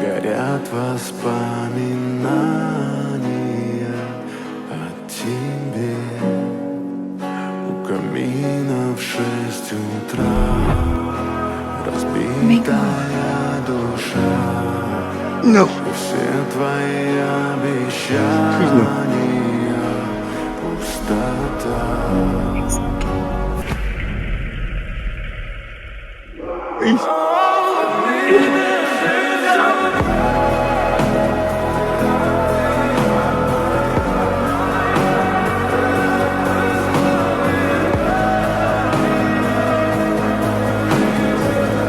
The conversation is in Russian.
горят воспоминания о тебе. У камина в 6 утра разбитая душа. No. И все твои обещания пустота. Please.